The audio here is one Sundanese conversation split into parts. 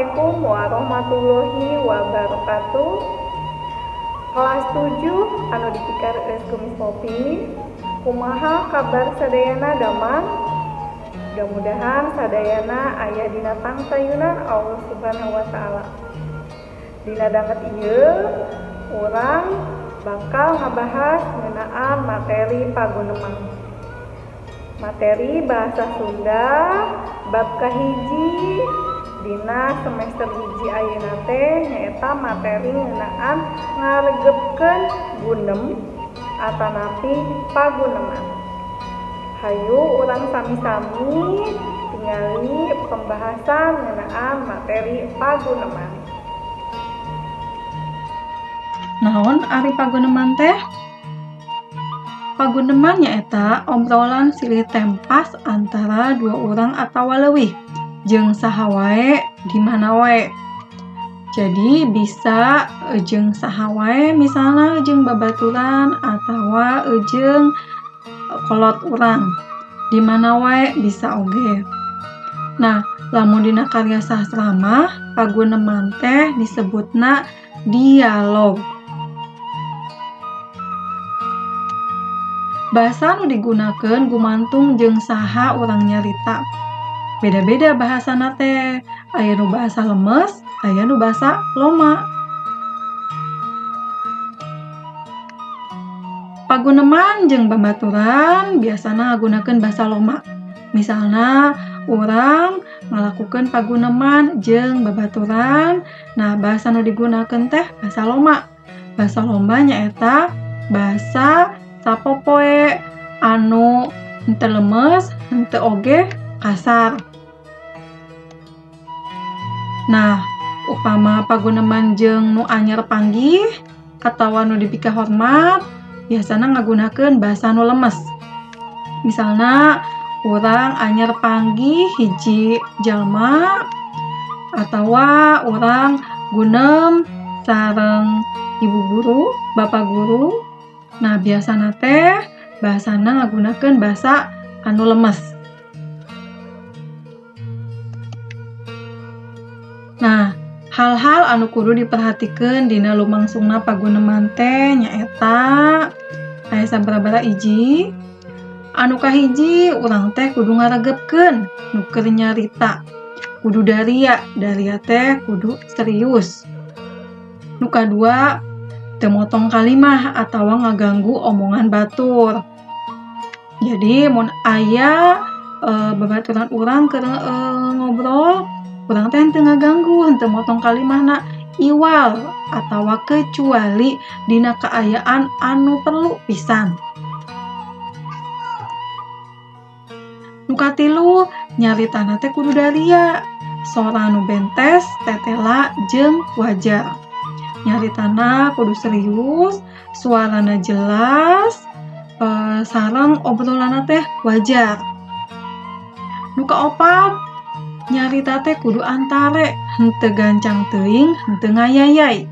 Assalamualaikum warahmatullahi wabarakatuh. Kelas 7 anu dipikar Kumis Popi. Kumaha kabar sadayana damang? Mudah-mudahan sadayana aya dina pangtayunan Allah Subhanahu wa taala. Dina danget ieu urang bakal ngabahas ngeunaan materi paguneman. Materi bahasa Sunda bab kahiji dina semester 1 ayeuna teh nyaeta materi ngeunaan ngaregepkeun gunem atanapi paguneman. Hayu urang sami-sami tingali pembahasan ngeunaan materi paguneman. Naon ari paguneman teh? Paguneman nyaeta obrolan silih tempas antara dua urang atawa leuwih jeung saha wae di mana wae. Jadi bisa jeung saha wae misalna jeung babaturan atawa jeung kolot urang. Di mana wae bisa oge. Nah, lamun dina karya sastra mah paguneman teh disebutna dialog. Bahasa nu digunakeun gumantung jeung saha urang nyarita. Beda-beda bahasana teh. Aya nu bahasa lemes, aya nu bahasa loma. Paguneman jeung babaturan biasana ngagunakeun bahasa loma. Misalna urang ngalakukeun paguneman jeung babaturan, nah bahasa nu digunakeun teh bahasa loma. Bahasa loma nyaeta bahasa sapopoe anu henteu lemes, henteu oge kasar. Nah, upama paguneman jeung nu anyar panggih atawa nu dipika hormat, biasana ngagunakeun bahasa nu lemes. Misalna urang anyar panggih hiji jalma atawa urang gunem sareng ibu guru, bapak guru. Nah, biasana teh bahasana ngagunakeun bahasa anu lemes. Nah, hal-hal anu kudu diperhatikeun dina lumangsungna paguneman teh nyaeta aya sabaraha hiji. Anu kahiji urang teh kudu ngaregepkeun nu keur nyarita. Kudu daria teh kudu serius. Nu kadua teu motong kalimah atawa ngaganggu omongan batur. Jadi mun aya babaturan urang keur ngobrol, urang teh henteu ngaganggu, henteu motong kalimahna, iwal atawa kecuali dina kaayaan anu perlu pisan. Nu katilu nyaritana teh kudu daria, sora nu bentes, tetela jeung wajar. Nyaritana kudu serius, suarana jelas, sareng obrolanna teh wajar. Nu kaopat, nyarita teh kudu antare, henteu gancang teuing, henteu ngayayai.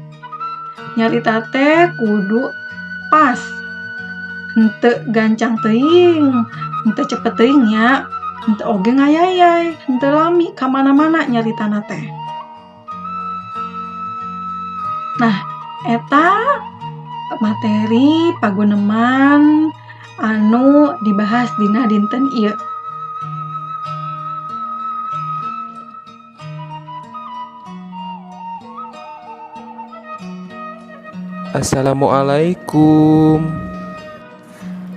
Nyarita teh kudu pas, henteu gancang teuing, henteu cepet teuing nya, henteu oge ngayayai, henteu lami ka mana-mana nyaritana teh. Nah, eta materi paguneman anu dibahas dina dinten ieu. Assalamualaikum.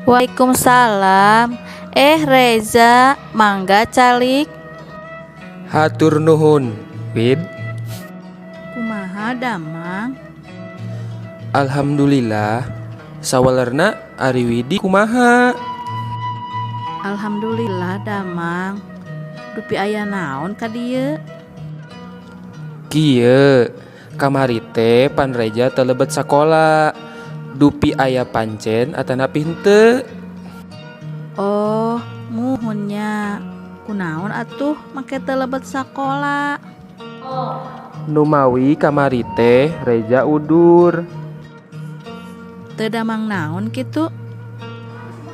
Waalaikumsalam. Reza, mangga calik. Hatur nuhun, Wid. Kumaha damang? Alhamdulillah. Sawalerna ari Widi kumaha? Alhamdulillah damang. Dupi aya naon ka dieu? Kieu, kamari teh pan Reja teu lebet sakola. Dupi aya pancen atanapi henteu. Oh, muhunnya. Kunaon atuh make teu lebet sakola? Nu mawi kamari teh Reja udur. Teu damang naon kitu?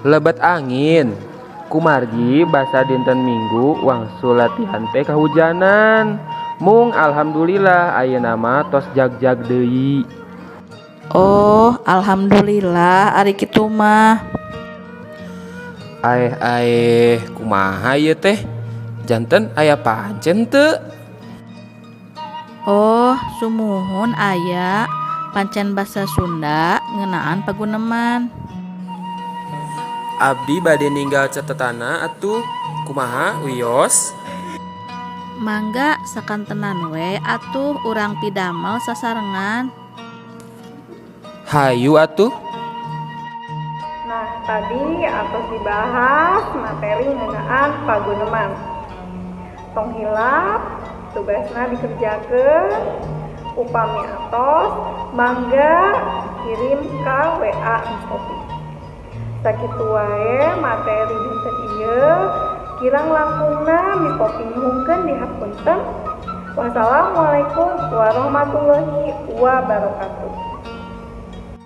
Lebet angin. Kumargi basa dinten Minggu wangsul latihan teh kahujanan. Mung alhamdulillah ayeuna mah tos jag-jag deui. Oh, alhamdulillah ari kitu mah. Kumaha ieu teh? Janten aya pancen teu? Oh, sumuhun aya pancen basa Sunda ngeunaan paguneman. Abdi bade ninggal catetana atuh. Kumaha Wios? Mangga sakantenan we atuh urang pidamel sasarengan. Hayu atuh. Nah, tadi atos dibahas materi ngeunaan paguneman. Tong hilap tugasna dikerjakeun, upami atos mangga kirim ka WA Miss Popi. Sakitu wae materi dinten ieu kirang langkungna Miss Popi nyuhunkeun dihapunten. Wassalamualaikum warahmatullahi wabarakatuh.